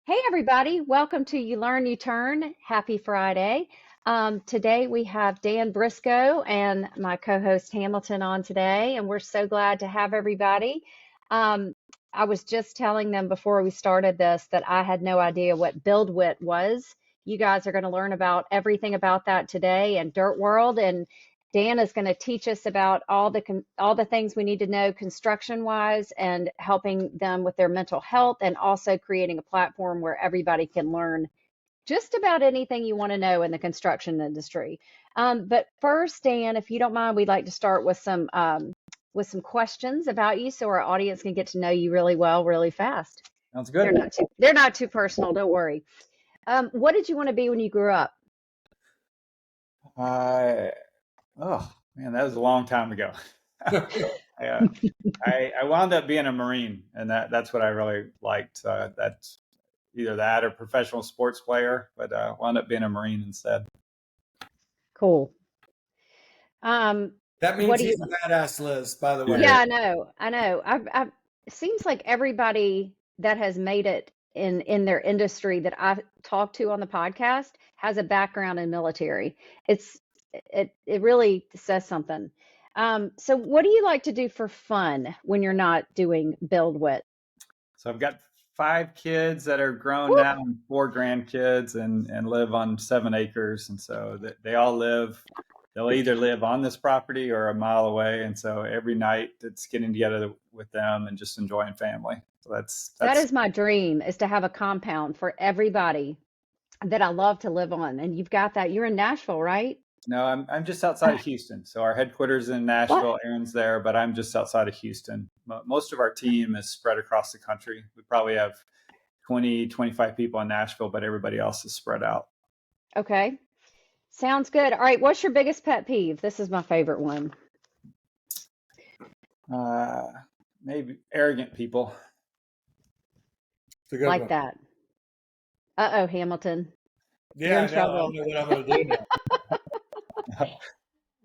Hey everybody, welcome to Youturn. Happy Friday. Today we have Dan Briscoe and my co-host Hamilton on today, and we're so glad to have everybody. Um, I was just telling them before we started this that I had no idea what BuildWitt was. You guys are going to learn about everything about that today and Dirt World, and Dan is going to teach us about all the things we need to know construction wise and helping them with their mental health and also creating a platform where everybody can learn just about anything you want to know in the construction industry. But first, Dan, if you don't mind, we'd like to start with some questions about you so our audience can get to know you really well, really fast. Sounds They're good. not too personal, don't worry. What did you want to be when you grew up? I oh man, that was a long time ago. I, uh, I wound up being a Marine, and that's what I really liked. That's either that or professional sports player, but wound up being a Marine instead. Cool. Um, That what means do you? he's a badass, Liz, by the way. Yeah, Yeah. I know. It seems like everybody that has made it in their industry that I've talked to on the podcast has a background in military. It's it really says something. So what do you like to do for fun when you're not doing BuildWitt? So I've got 5 kids that are grown Woo! now, and 4 grandkids, and live on 7 acres, and so they all live. They'll either live on this property or a mile away, and so every night it's getting together with them and just enjoying family. So that's That that's is my dream, is to have a compound for everybody that I love to live on. And you've got that. You're in Nashville, right? No, I'm just outside of Houston. So our headquarters in What? Nashville, Aaron's there, but I'm just outside of Houston. Most of our team is spread across the country. We probably have 20, 25 people in Nashville, but everybody else is spread out. Okay. Sounds good. All right. What's your biggest pet peeve? This is my favorite one. Uh, Maybe arrogant people. It's a good Like one. that. Uh-oh, Hamilton. You're Yeah, in I know. I trouble. don't know what I'm going to do now.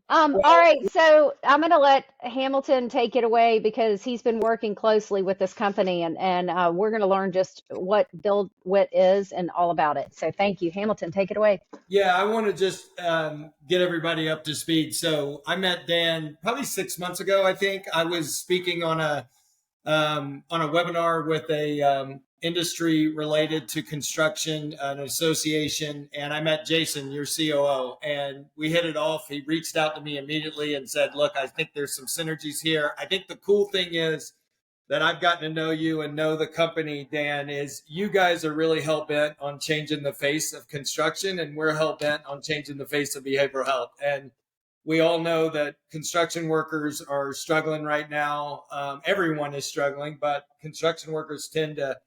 All Well, right, so I'm going to let Hamilton take it away because he's been working closely with this company and we're going to learn just what BuildWitt is and all about it. So thank you, Hamilton. Take it away. yeah, I want to just get everybody up to speed. So I met Dan probably 6 months ago. I think I was speaking on a webinar with a industry related to construction, an association, and I met Jason, your COO, and we hit it off. He reached out to me immediately and said, "Look, I think there's some synergies here." I think the cool thing is that I've gotten to know you and know the company, Dan, is you guys are really hell bent on changing the face of construction, and we're hell bent on changing the face of behavioral health. And we all know that construction workers are struggling right now. Everyone is struggling, but construction workers tend to.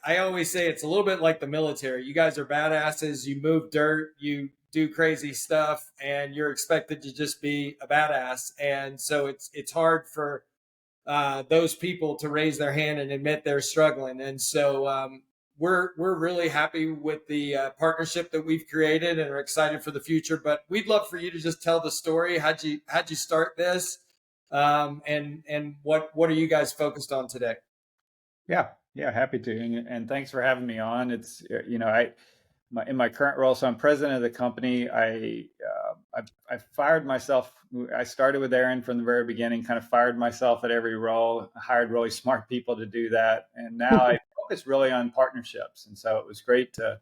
I always say it's a little bit like the military. You guys are badasses. You move dirt. You do crazy stuff, and you're expected to just be a badass. And so it's hard for those people to raise their hand and admit they're struggling. And so we're really happy with the partnership that we've created and are excited for the future. But we'd love for you to just tell the story. How'd you start this? And what are you guys focused on today? Yeah, happy to, and thanks for having me on. It's in my current role, so I'm president of the company. I fired myself. I started with Aaron from the very beginning, kind of fired myself at every role, hired really smart people to do that, and now I focus really on partnerships. And so it was great to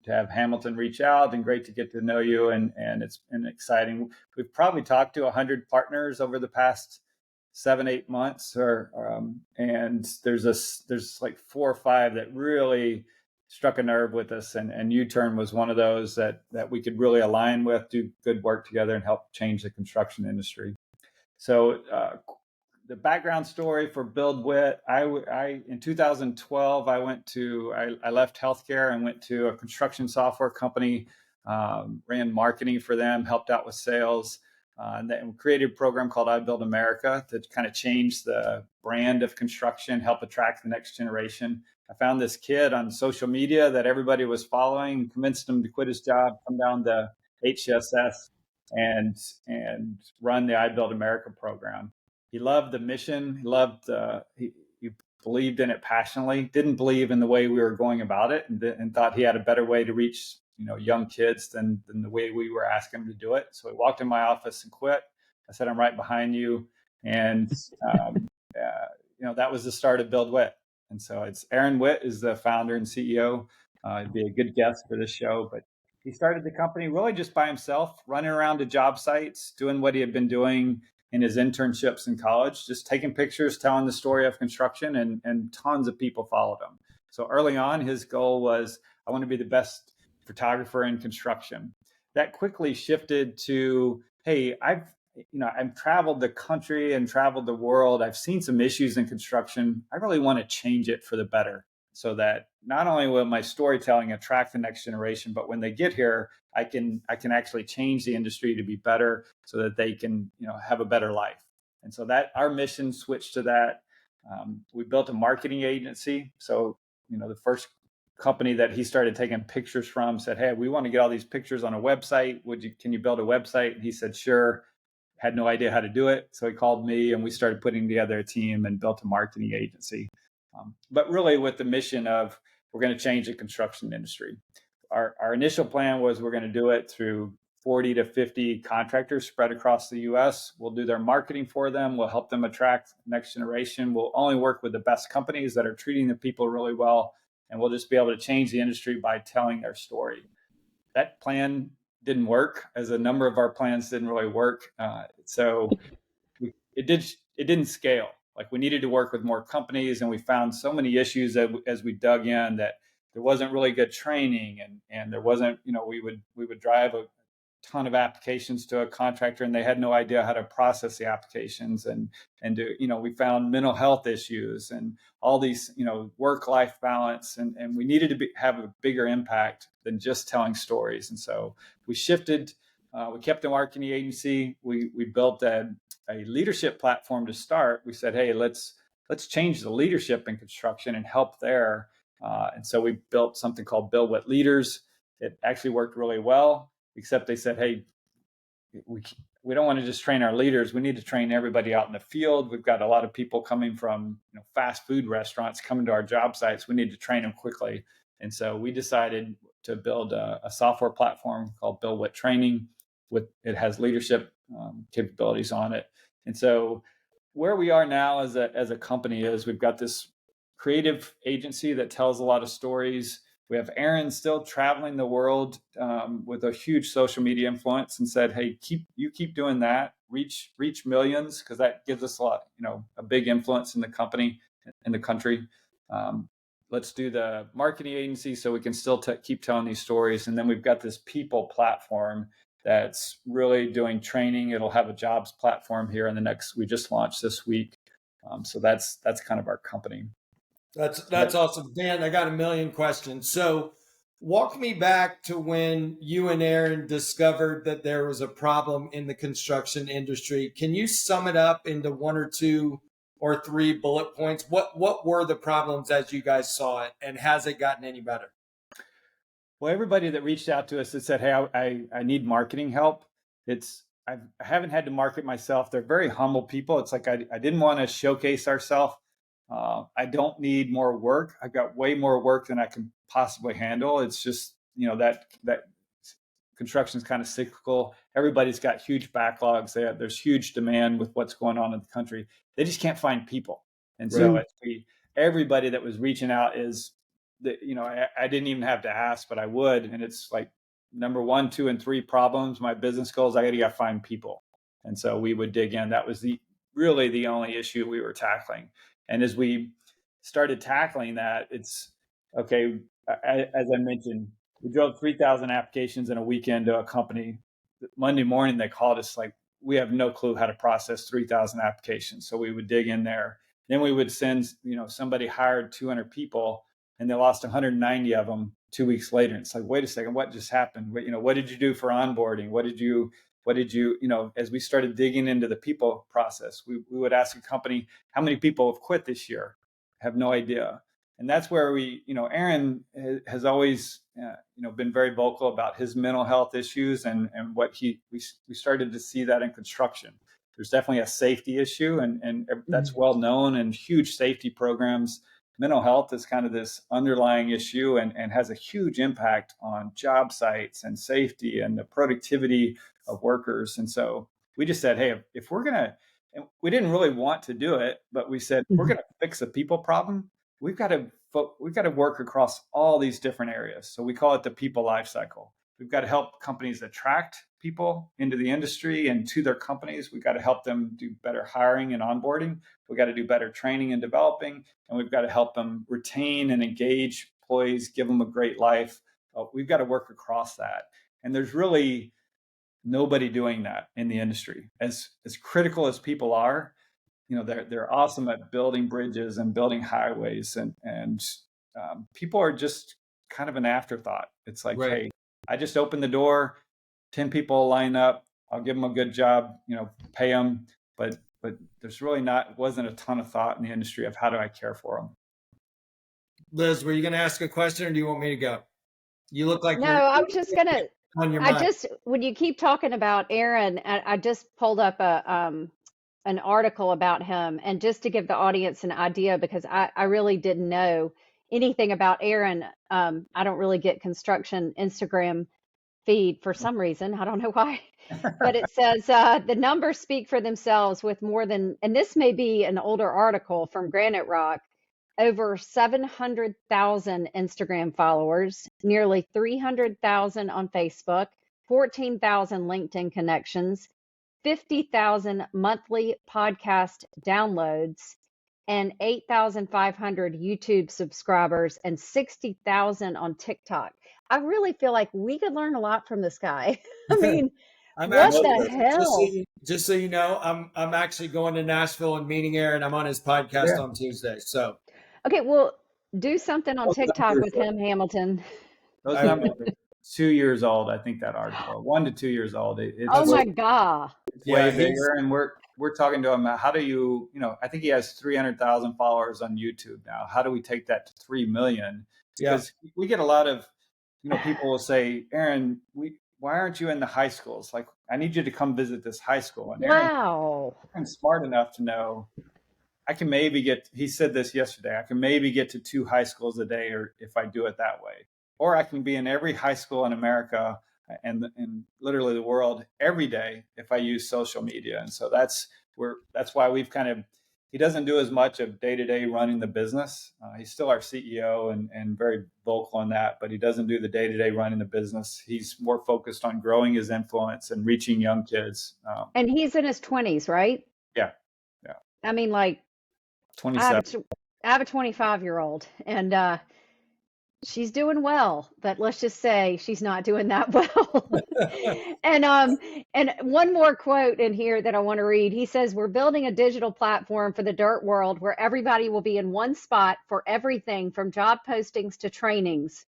have Hamilton reach out, and great to get to know you, and it's been exciting. We've probably talked to 100 partners over the past 7, 8 months, and there's like 4 or 5 that really struck a nerve with us, and Youturn was one of those that we could really align with, do good work together, and help change the construction industry. So the background story for BuildWitt, I in 2012 I left healthcare and went to a construction software company, ran marketing for them, helped out with sales. And then we created a program called I Build America that kind of changed the brand of construction, help attract the next generation. I found this kid on social media that everybody was following, convinced him to quit his job, come down to HCSS and run the I Build America program. He loved the mission. He believed in it passionately, didn't believe in the way we were going about it, and thought he had a better way to reach young kids than the way we were asking him to do it. So he walked in my office and quit. I said, I'm right behind you. And that was the start of BuildWitt. And so it's Aaron Witt is the founder and CEO. He'd be a good guest for this show, but he started the company really just by himself, running around to job sites, doing what he had been doing in his internships in college, just taking pictures, telling the story of construction, and tons of people followed him. So early on, his goal was, I want to be the best photographer in construction. That quickly shifted to, hey, I've traveled the country and traveled the world. I've seen some issues in construction. I really want to change it for the better, so that not only will my storytelling attract the next generation, but when they get here, I can actually change the industry to be better, so that they can have a better life. And so that our mission switched to that. We built a marketing agency. So the first company that he started taking pictures from said, hey, we want to get all these pictures on a website. Can you build a website? And he said, sure. Had no idea how to do it. So he called me and we started putting together a team and built a marketing agency. But really with the mission of, we're going to change the construction industry. Our initial plan was, we're going to do it through 40 to 50 contractors spread across the US. We'll do their marketing for them. We'll help them attract next generation. We'll only work with the best companies that are treating the people really well. And we'll just be able to change the industry by telling their story. That plan didn't work, as a number of our plans didn't really work. It didn't scale. Like, we needed to work with more companies, and we found so many issues as we dug in, that there wasn't really good training, and there wasn't, we would drive a ton of applications to a contractor and they had no idea how to process the applications, and we found mental health issues and all these, work-life balance, and we needed to have a bigger impact than just telling stories. And so we shifted. We kept the marketing agency. We built a leadership platform to start. We said, hey, let's change the leadership in construction and help there. And so we built something called BuildWitt Leaders. It actually worked really well, except they said, hey, we don't want to just train our leaders. We need to train everybody out in the field. We've got a lot of people coming from fast food restaurants coming to our job sites. We need to train them quickly. And so we decided to build a software platform called BuildWitt Training. It has leadership capabilities on it. And so where we are now as a company is, we've got this creative agency that tells a lot of stories. We have Aaron still traveling the world with a huge social media influence, and said, hey, keep doing that, reach millions, because that gives us a lot, a big influence in the company, in the country. Let's do the marketing agency so we can still keep telling these stories. And then we've got this people platform that's really doing training. It'll have a jobs platform here we just launched this week. So that's kind of our company. That's awesome. Dan, I got a million questions. So walk me back to when you and Aaron discovered that there was a problem in the construction industry. Can you sum it up into one or two or three bullet points? What were the problems as you guys saw it, and has it gotten any better? Well, everybody that reached out to us that said, hey, I need marketing help. I haven't had to market myself. They're very humble people. It's like, I didn't want to showcase ourselves. I don't need more work. I've got way more work than I can possibly handle. It's just, that construction is kind of cyclical. Everybody's got huge backlogs. There's huge demand with what's going on in the country. They just can't find people. And so everybody that was reaching out is that, I didn't even have to ask, but I would. And it's like, number 1, 2, and 3 problems, my business goals, I got to find people. And so we would dig in. That was really the only issue we were tackling. And as we started tackling that, it's okay. As I mentioned, we drove 3,000 applications in a weekend to a company. Monday morning, they called us like, we have no clue how to process 3,000 applications. So we would dig in there. Then we would send, somebody hired 200 people and they lost 190 of them 2 weeks later. And it's like, wait a second, what just happened? What did you do for onboarding? What did you, as we started digging into the people process, we would ask a company, how many people have quit this year? Have no idea. And that's where Aaron has always, been very vocal about his mental health issues and what we started to see that in construction. there's definitely a safety issue, and that's well known, and huge safety programs. Mental health is kind of this underlying issue and has a huge impact on job sites and safety and the productivity of workers. And so we just said, hey, if we're going to, and we didn't really want to do it, but we said, if we're going to fix a people problem, we've got to work across all these different areas. So we call it the people life cycle. We've got to help companies attract people into the industry and to their companies. We've got to help them do better hiring and onboarding. We've got to do better training and developing, and we've got to help them retain and engage employees, give them a great life. We've got to work across that. And there's really nobody doing that in the industry. As critical as people are, they're awesome at building bridges and building highways, and people are just kind of an afterthought. It's like, hey, I just opened the door, 10 people line up, I'll give them a good job, pay them, but there's really wasn't a ton of thought in the industry of how do I care for them. Liz, were you going to ask a question, or do you want me to go? You look like no. I'm just gonna. On your mind. When you keep talking about Aaron, I just pulled up an article about him, and just to give the audience an idea, because I really didn't know anything about Aaron. I don't really get construction Instagram feed for some reason. I don't know why, but it says the numbers speak for themselves with more than, and this may be an older article from Granite Rock, over 700,000 Instagram followers, nearly 300,000 on Facebook, 14,000 LinkedIn connections, 50,000 monthly podcast downloads, and 8,500 YouTube subscribers, and 60,000 on TikTok. I really feel like we could learn a lot from this guy. I mean, what the hell? Just so you know, I'm actually going to Nashville and meeting Aaron. I'm on his podcast on Tuesday. So, okay, well, do something on TikTok with him, Hamilton. Those numbers are 2 years old, I think, that article. 1 to 2 years old. Oh my God. It's way bigger, and we're talking to him about how do you, I think he has 300,000 followers on YouTube now. How do we take that to 3 million? Because we get a lot of, people will say, Aaron, why aren't you in the high schools? Like, I need you to come visit this high school. And Aaron's smart enough to know I can maybe he said this yesterday, I can maybe get to 2 high schools a day, or if I do it that way. Or I can be in every high school in America and literally the world every day if I use social media. And so that's why we've he doesn't do as much of day-to-day running the business. He's still our CEO and very vocal on that, but he doesn't do the day-to-day running the business. He's more focused on growing his influence and reaching young kids. And he's in his 20s, right? Yeah. I mean, like, 27. I have a 25-year-old, and she's doing well, but let's just say she's not doing that well. And one more quote in here that I want to read. He says, "We're building a digital platform for the dirt world where everybody will be in one spot for everything from job postings to trainings,"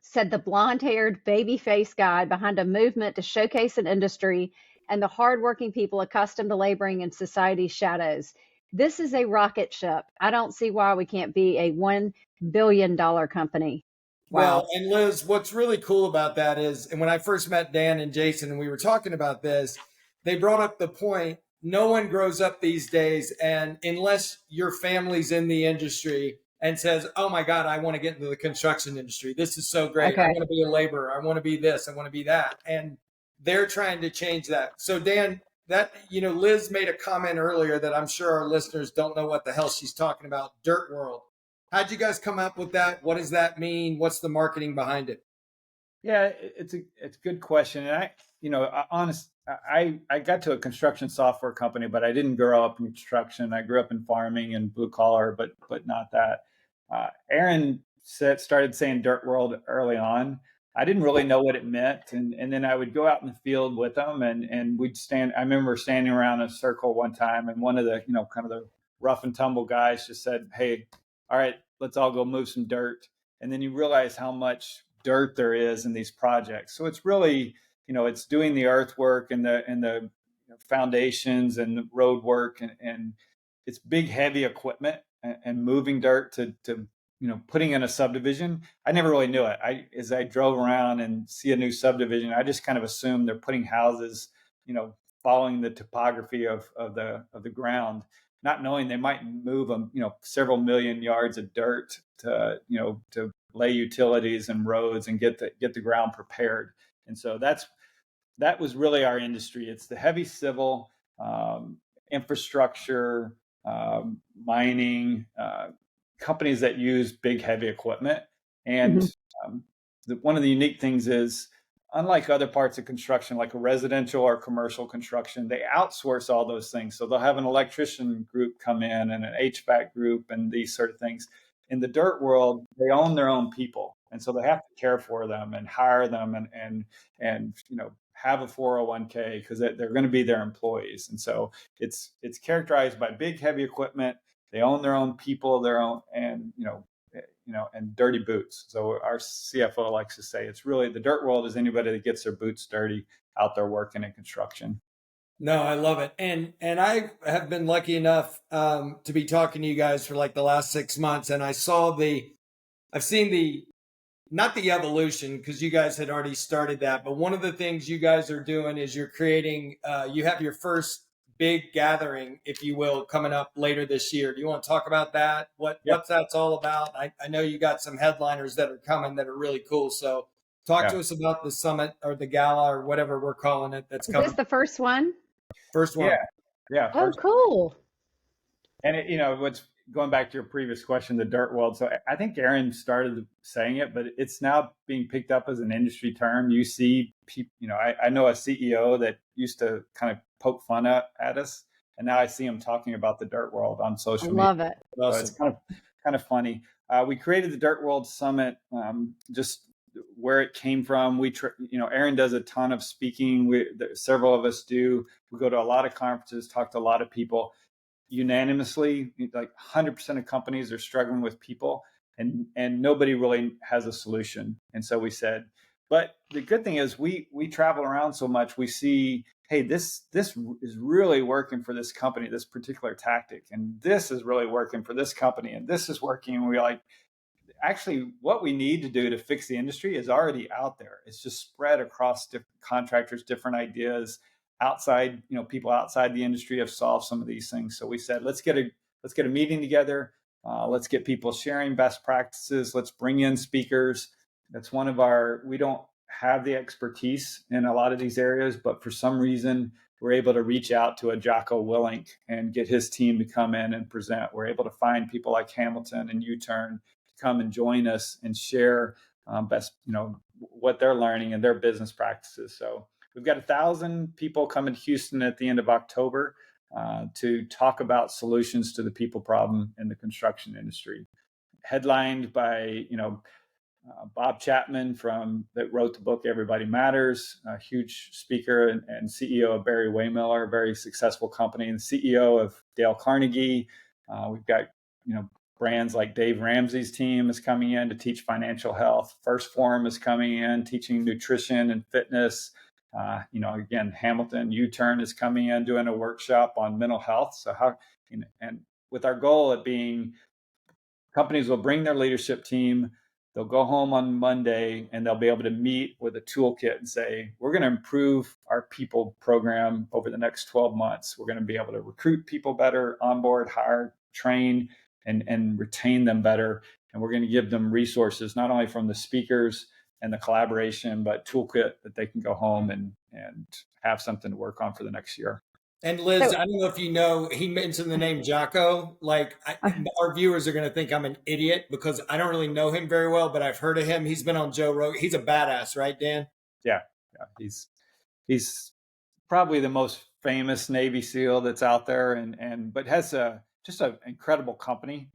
said the blonde-haired, baby-faced guy behind a movement to showcase an industry and the hardworking people accustomed to laboring in society's shadows. This is a rocket ship. I don't see why we can't be a $1 billion company. Wow. Well, and Liz, what's really cool about that is, and when I first met Dan and Jason and we were talking about this, they brought up the point, no one grows up these days, and unless your family's in the industry and says, oh my God, I want to get into the construction industry. This is so great. I want to be a laborer. I want to be this. I want to be that. And they're trying to change that. So Dan, Liz made a comment earlier that I'm sure our listeners don't know what the hell she's talking about. Dirt world. How'd you guys come up with that? What does that mean? What's the marketing behind it? Yeah, it's a good question. And I got to a construction software company, but I didn't grow up in construction. I grew up in farming and blue collar, but not that. Aaron started saying dirt world early on. I didn't really know what it meant. And then I would go out in the field with them and we'd stand. I remember standing around in a circle one time, and one of the, kind of the rough and tumble guys just said, "Hey, all right, let's all go move some dirt." And then you realize how much dirt there is in these projects. So it's really, it's doing the earthwork and the foundations and the road work and it's big, heavy equipment and moving dirt to putting in a subdivision. I never really knew it. As I drove around and see a new subdivision, I just kind of assumed they're putting houses, following the topography of the ground, not knowing they might move them, several million yards of dirt to lay utilities and roads and get the ground prepared. And so that was really our industry. It's the heavy civil, infrastructure, mining, companies that use big, heavy equipment. And one of the unique things is, unlike other parts of construction, like a residential or commercial construction, they outsource all those things. So they'll have an electrician group come in and an HVAC group and these sort of things. In the dirt world, they own their own people. And so they have to care for them and hire them and have a 401k because they're going to be their employees. And so it's characterized by big, heavy equipment. They own their own people, their own, and and dirty boots. So our CFO likes to say it's really the dirt world is anybody that gets their boots dirty out there working in construction. No, I love it. And I have been lucky enough to be talking to you guys for like the last 6 months. And I've seen not the evolution, because you guys had already started that, but one of the things you guys are doing is you're creating, you have your first big gathering, if you will, coming up later this year. Do you want to talk about that? What that's all about? I know you got some headliners that are coming that are really cool. So talk to us about the summit or the gala or whatever we're calling it that's coming. Is this the first one? First one. Yeah. Oh, cool. And what's going back to your previous question, the dirt world. So I think Aaron started saying it, but it's now being picked up as an industry term. You see people, I know a CEO that used to kind of poke fun at us, and now I see him talking about the dirt world on social media. Love it. So it's kind of funny. We created the Dirt World Summit, just where it came from. Aaron does a ton of speaking. Several of us do. We go to a lot of conferences, talk to a lot of people. Unanimously, like 100% of companies are struggling with people, and nobody really has a solution. And so we said, but the good thing is we travel around so much, we see, hey, this is really working for this company, this particular tactic, and this is really working for this company, and this is working. And we're like, actually, what we need to do to fix the industry is already out there. It's just spread across different contractors, different ideas. Outside, people outside the industry have solved some of these things. So we said, let's get a meeting together. Let's get people sharing best practices. Let's bring in speakers. That's one of we don't have the expertise in a lot of these areas, but for some reason, we're able to reach out to a Jocko Willink and get his team to come in and present. We're able to find people like Hamilton and Youturn to come and join us and share best, what they're learning and their business practices. So we've got 1,000 people coming to Houston at the end of October to talk about solutions to the people problem in the construction industry. Headlined by, Bob Chapman that wrote the book Everybody Matters, a huge speaker and CEO of Barry Waymiller, a very successful company, and CEO of Dale Carnegie. We've got, brands like Dave Ramsey's team is coming in to teach financial health. First Forum is coming in teaching nutrition and fitness. Again, Hamilton Youturn is coming in doing a workshop on mental health. So and with our goal of being, companies will bring their leadership team, they'll go home on Monday and they'll be able to meet with a toolkit and say, we're going to improve our people program over the next 12 months. We're going to be able to recruit people better, onboard, hire, train, and retain them better. And we're going to give them resources, not only from the speakers and the collaboration, but toolkit that they can go home and have something to work on for the next year. And Liz, I don't know if you know, he mentioned the name Jocko. Our viewers are going to think I'm an idiot because I don't really know him very well, but I've heard of him. He's been on Joe Rogan. He's a badass, right, Dan? Yeah. He's probably the most famous Navy SEAL that's out there, but has just an incredible company.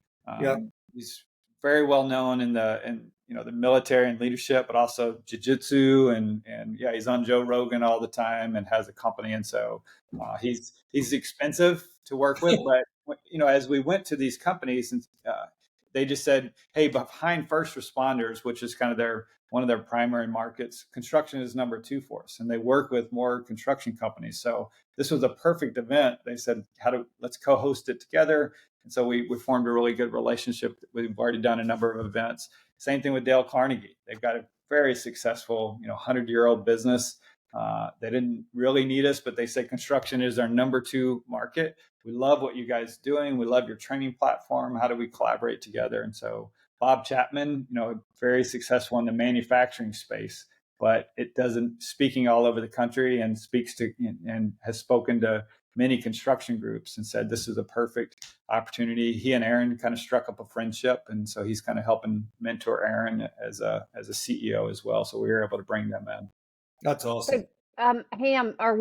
He's very well known in the military and leadership, but also jiu-jitsu and he's on Joe Rogan all the time and has a company. And so he's expensive to work with, but as we went to these companies and they just said, hey, behind first responders, which is kind of one of their primary markets, construction is number 2 for us. And they work with more construction companies. So this was a perfect event. They said, let's co-host it together. And so we formed a really good relationship. We've already done a number of events. Same thing with Dale Carnegie. They've got a very successful, 100-year-old business. They didn't really need us, but they said construction is our number 2 market. We love what you guys are doing. We love your training platform. How do we collaborate together? And so Bob Chapman, very successful in the manufacturing space, but it doesn't, speaking all over the country and speaks to and has spoken to many construction groups and said this is a perfect opportunity. He and Aaron kind of struck up a friendship, and so he's kind of helping mentor Aaron as a CEO as well. So we were able to bring them in. That's awesome. So, Ham, are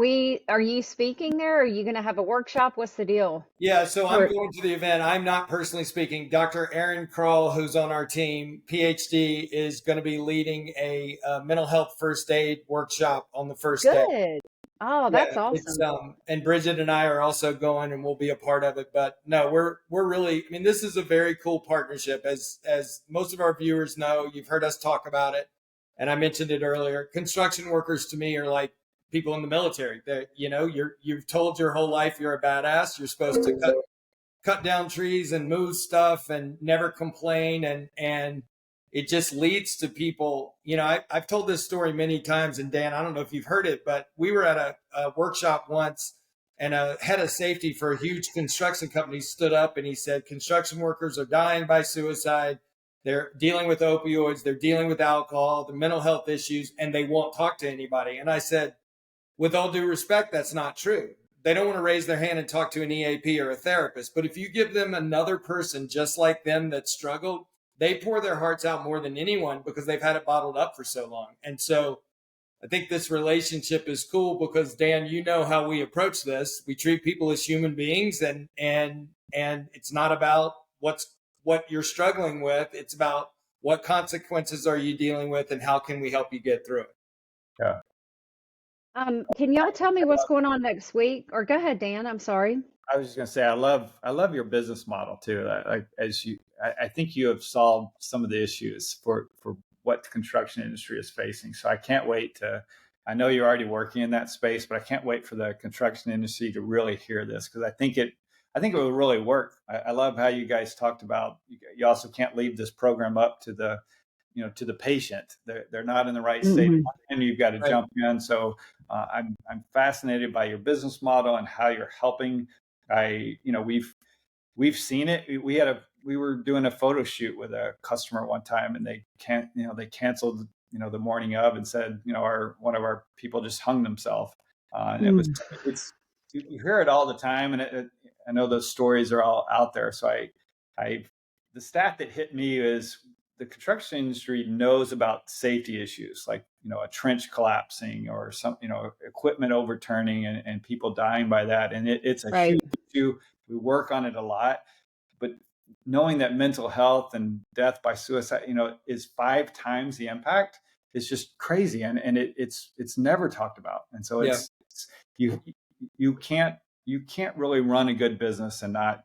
you speaking there? Or are you going to have a workshop? What's the deal? Yeah, so I'm going to the event. I'm not personally speaking. Dr. Aaron Kroll, who's on our team, PhD, is going to be leading a mental health first aid workshop on the first day. Good. Oh, that's awesome. And Bridget and I are also going, and we'll be a part of it. But no, we're really, I mean, this is a very cool partnership. As most of our viewers know, you've heard us talk about it, and I mentioned it earlier. Construction workers to me are like people in the military. That you've told your whole life you're a badass. You're supposed to cut down trees and move stuff and never complain, and it just leads to people. I've told this story many times, and Dan, I don't know if you've heard it, but we were at a workshop once, and a head of safety for a huge construction company stood up and he said, construction workers are dying by suicide. They're dealing with opioids. They're dealing with alcohol, the mental health issues, and they won't talk to anybody. And I said, with all due respect, that's not true. They don't want to raise their hand and talk to an EAP or a therapist. But if you give them another person just like them that struggled, they pour their hearts out more than anyone because they've had it bottled up for so long. And so I think this relationship is cool because, Dan, you know how we approach this. We treat people as human beings, and it's not about what you're struggling with. It's about what consequences are you dealing with and how can we help you get through it. Yeah. Can y'all tell me what's going on next week? Or go ahead, Dan. I'm sorry. I was just going to say, I love your business model too. I think you have solved some of the issues for what the construction industry is facing. So I can't wait I know you're already working in that space, but I can't wait for the construction industry to really hear this, because I think it will really work. I love how you guys talked about, you also can't leave this program up to the patient. They're not in the right state, and you've got to jump in. So I'm fascinated by your business model and how you're helping. We've seen it. We were doing a photo shoot with a customer one time, and they canceled the morning of and said one of our people just hung themselves. And you hear it all the time, and I know those stories are all out there. So the stat that hit me is the construction industry knows about safety issues like a trench collapsing or some equipment overturning and people dying by that, and it's a huge issue. We work on it a lot, but knowing that mental health and death by suicide is 5 times the impact is just crazy, and it's never talked about. And so you can't really run a good business and not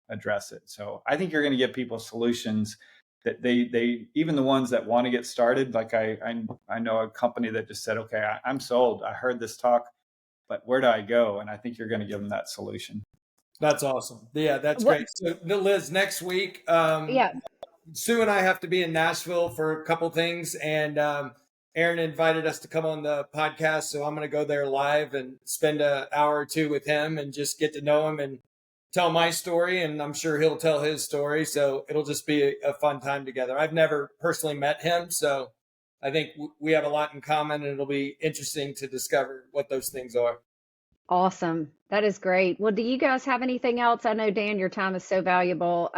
address it. So I think you're going to give people solutions that they even the ones that want to get started. Like I know a company that just said, okay, I'm sold. I heard this talk, but where do I go? And I think you're going to give them that solution. That's awesome. Yeah, that's great. So Liz, next week, Sue and I have to be in Nashville for a couple things, and Aaron invited us to come on the podcast, so I'm going to go there live and spend an hour or two with him and just get to know him and tell my story, and I'm sure he'll tell his story. So it'll just be a fun time together. I've never personally met him, so I think we have a lot in common, and it'll be interesting to discover what those things are. Awesome. That is great. Well, do you guys have anything else? I know, Dan, your time is so valuable.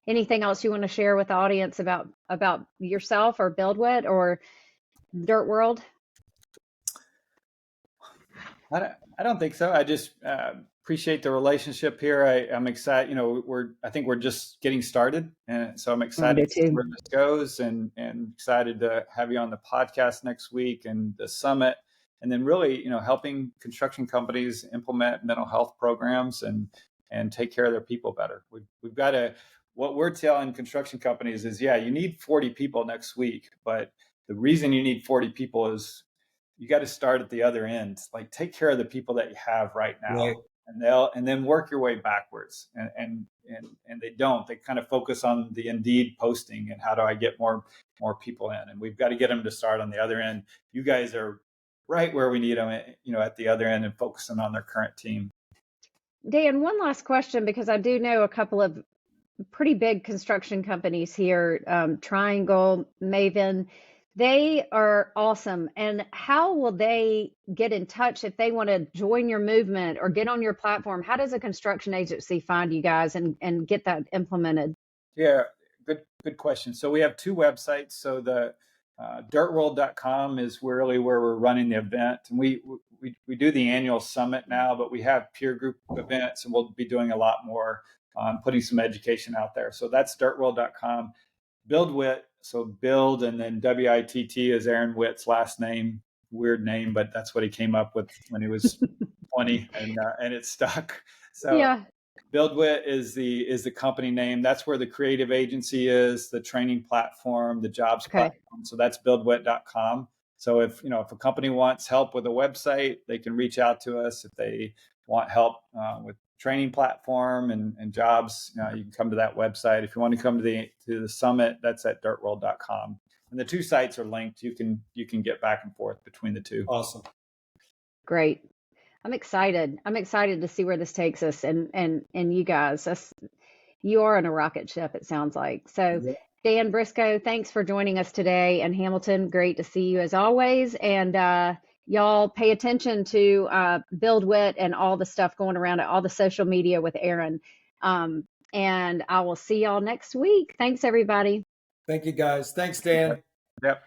Anything else you want to share with the audience about yourself or BuildWitt or Dirt World? I don't think so. I just appreciate the relationship here. I'm excited. I think we're just getting started, and so I'm excited to see where this goes, and excited to have you on the podcast next week and the summit. And then really, helping construction companies implement mental health programs and take care of their people better. We've got what we're telling construction companies is, you need 40 people next week, but the reason you need 40 people is you got to start at the other end. Like, take care of the people that you have right now, right. and then work your way backwards. And they don't. They kind of focus on the Indeed posting and how do I get more people in, and we've got to get them to start on the other end. You guys are right where we need them, at the other end and focusing on their current team. Dan, one last question, because I do know a couple of pretty big construction companies here, Triangle, Maven. They are awesome. And how will they get in touch if they want to join your movement or get on your platform? How does a construction agency find you guys and get that implemented? Yeah, good question. So we have two websites. So the dirtworld.com is really where we're running the event, and we do the annual summit now, but we have peer group events, and we'll be doing a lot more, putting some education out there. So that's dirtworld.com. BuildWitt, so build and then WITT is Aaron Witt's last name. Weird name, but that's what he came up with when he was 20, and it stuck. So Yeah. BuildWitt is the company name. That's where the creative agency is, the training platform, the jobs platform. So that's buildwitt.com. So if a company wants help with a website, they can reach out to us. If they want help with training platform and jobs, you can come to that website. If you want to come to the summit, that's at dirtworld.com. And the two sites are linked. You can get back and forth between the two. Awesome. Great. I'm excited. I'm excited to see where this takes us, and you guys, you are in a rocket ship, it sounds like. So yeah. Dan Briscoe, thanks for joining us today. And Hamilton, great to see you as always. And y'all pay attention to BuildWitt and all the stuff going around it, all the social media with Aaron. And I will see y'all next week. Thanks, everybody. Thank you, guys. Thanks, Dan. Yep.